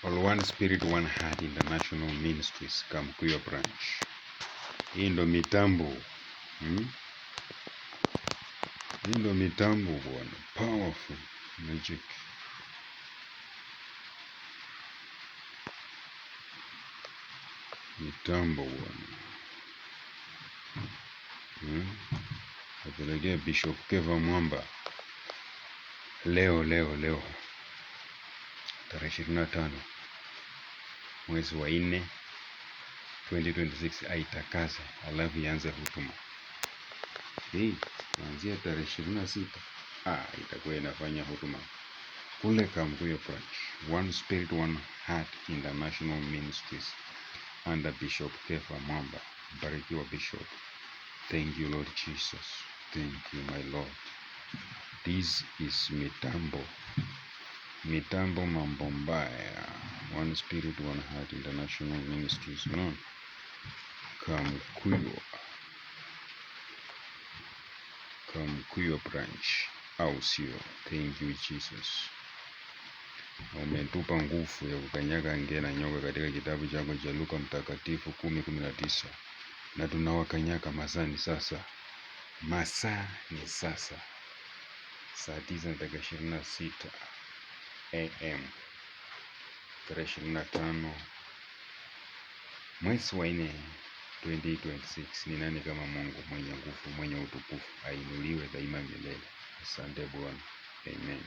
All One Spirit One Heart International Ministries Kamkuyo branch. Hii ndo mitambo. Hii ndo mitambo bwana. Powerful magic. Mitambo bwana. Apelekea Bishop Keva Mwamba. Leo tarehe 25 mwezi wa 4 2026 aitakaze, alafu ianze huduma. Hii kuanzia tarehe 26 itakuwa inafanya huduma kule Kamkuyo branch. One Spirit One Heart International Ministries under Bishop Keva Mwamba. Barikiwa Bishop. Thank you Lord Jesus. Thank you my Lord. This is mitambo mambo mbaya. One Spirit One Heart International Ministries, no? Kamkuyo branch, au sio? Thank you Jesus. Umetupa nguvu ya kukanyaga nge na nyoka katika kitabu chako cha Luka Mtakatifu 10:19, na tunawakanyaga. Masaa ni sasa. Saa 9:26 AM tarehe 25 mwezi wa 4 2026. Ni nani kama Mungu mwenye nguvu, mwenye utukufu, ainuliwe daima milele. Asante Bwana. Amen.